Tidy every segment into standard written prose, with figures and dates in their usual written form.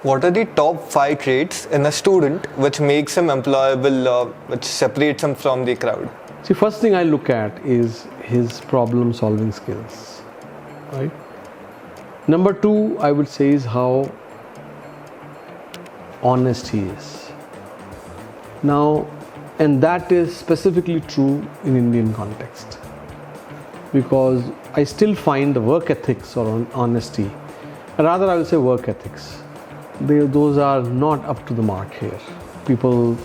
What are the top 5 traits in a student which makes him employable, which separates him from the crowd? See, first thing I look at is his problem solving skills, right? Number 2, I would say, is how honest he is. Now, and that is specifically true in Indian context, because I still find the work ethics or honesty, rather I will say work ethics, those are not up to the mark here. People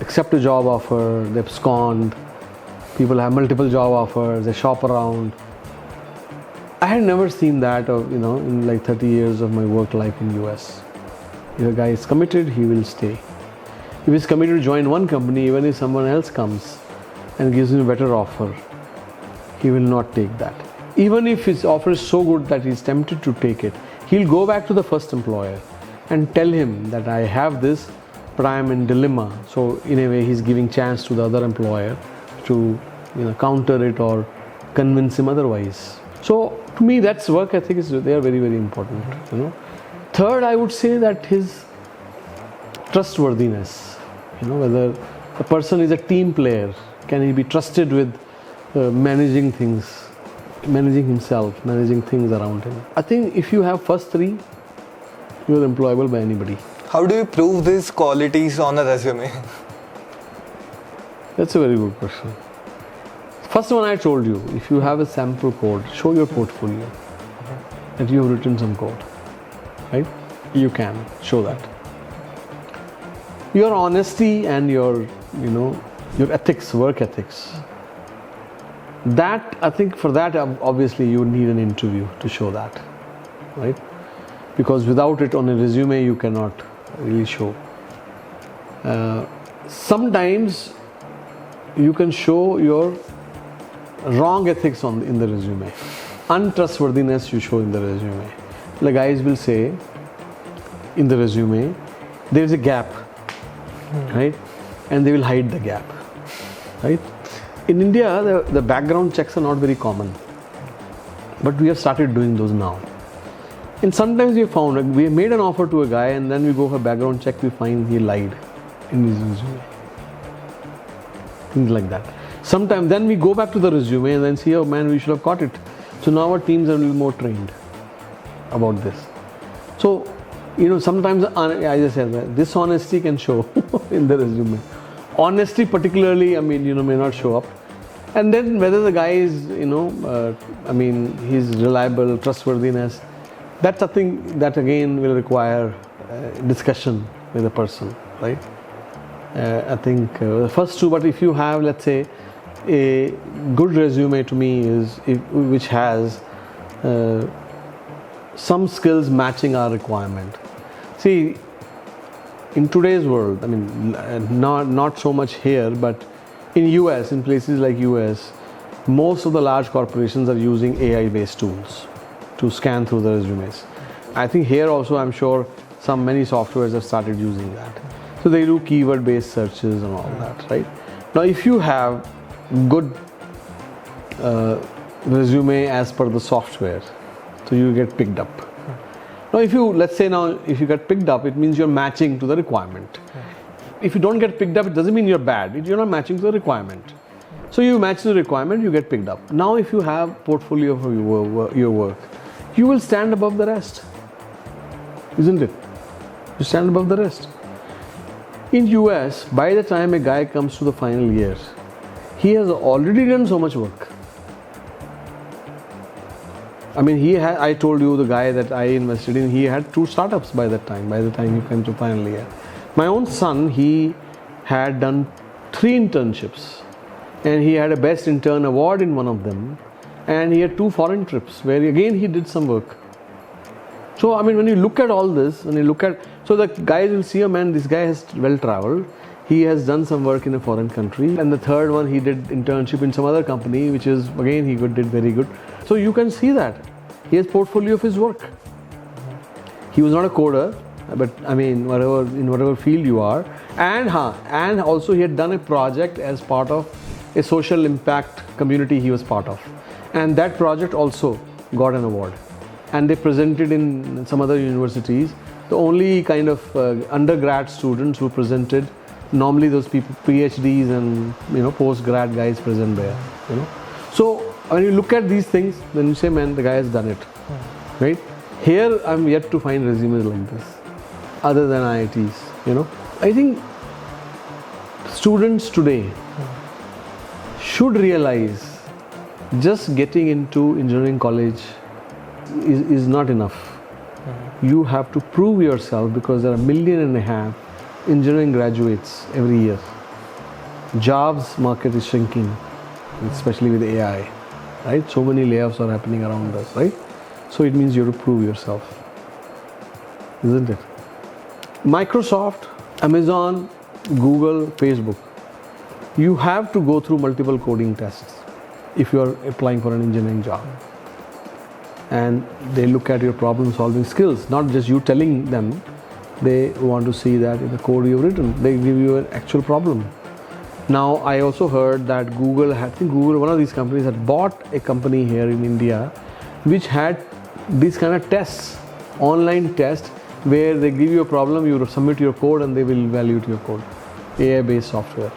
accept a job offer, they abscond, people have multiple job offers, they shop around. I had never seen that in like 30 years of my work life in US. If a guy is committed, he will stay. If he's committed to join one company, even if someone else comes and gives him a better offer, he will not take that. Even if his offer is so good that he's tempted to take it, he'll go back to the first employer and tell him that I have this, but I am in dilemma. So in a way, he's giving chance to the other employer to counter it or convince him otherwise. So to me, that's work ethics. They are very, very important. Third, I would say that his trustworthiness. Whether a person is a team player, can he be trusted with managing things, managing himself, managing things around him. I think if you have first 3, you are employable by anybody. How do you prove these qualities on a resume? That's a very good question. First one I told you, if you have a sample code, show your portfolio that you have written some code, right? You can show that. Your honesty and your ethics, work ethics, that I think for that obviously you need an interview to show that, right? Because without it on a resume you cannot really show. Sometimes you can show your wrong ethics in the resume. Untrustworthiness you show in the resume. The guys will say in the resume there is a gap, right? And they will hide the gap, right? In India, the background checks are not very common, but we have started doing those now. And sometimes we have found, we have made an offer to a guy and then we go for a background check, we find he lied in his resume. Things like that. Sometimes then we go back to the resume and then see, oh man, we should have caught it. So now our teams are a little more trained about this. So, sometimes, as I said, dishonesty can show in the resume. Honesty particularly, may not show up. And then whether the guy is, he's reliable, trustworthiness, that's something that again will require discussion with the person, right? I think the first 2, but if you have, let's say, a good resume to me is which has some skills matching our requirement. See, in today's world, not so much here, but in US, in places like US, most of the large corporations are using AI-based tools to scan through the resumes. I think here also, I'm sure many softwares have started using that. So they do keyword-based searches and all that, right? Now, if you have good resume as per the software, so you get picked up. Now, if you get picked up, it means you're matching to the requirement. If you don't get picked up, it doesn't mean you're bad. You're not matching to the requirement. So you match the requirement, you get picked up. Now, if you have portfolio of your work, you will stand above the rest, isn't it? You stand above the rest. In US, by the time a guy comes to the final year, he has already done so much work. I told you the guy that I invested in, he had 2 startups by the time he came to final year. My own son, he had done 3 internships and he had a best intern award in one of them, and he had 2 foreign trips where again he did some work. So when you look at all this, so the guys will see, this guy has well traveled, he has done some work in a foreign country, and the third one he did internship in some other company, which is again he did very good. So you can see that he has portfolio of his work. He was not a coder, but in whatever field you are, and also he had done a project as part of a social impact community he was part of, and that project also got an award, and they presented in some other universities The only kind of undergrad students who presented, normally those people, PhDs and post-grad guys present there. So when you look at these things, then you say, man, the guy has done it, right? Here I'm yet to find resumes like this, other than IITs. I think students today should realize just getting into engineering college is not enough. You have to prove yourself, because there are 1.5 million engineering graduates every year. Jobs market is shrinking, especially with AI, right? So many layoffs are happening around us, right? So it means you have to prove yourself, isn't it? Microsoft, Amazon, Google, Facebook, you have to go through multiple coding tests if you are applying for an engineering job. And they look at your problem solving skills, not just you telling them. They want to see that in the code you've written. They give you an actual problem. Now, I also heard that Google, one of these companies had bought a company here in India which had these kind of tests, online tests, where they give you a problem, you submit your code and they will evaluate your code, AI based software.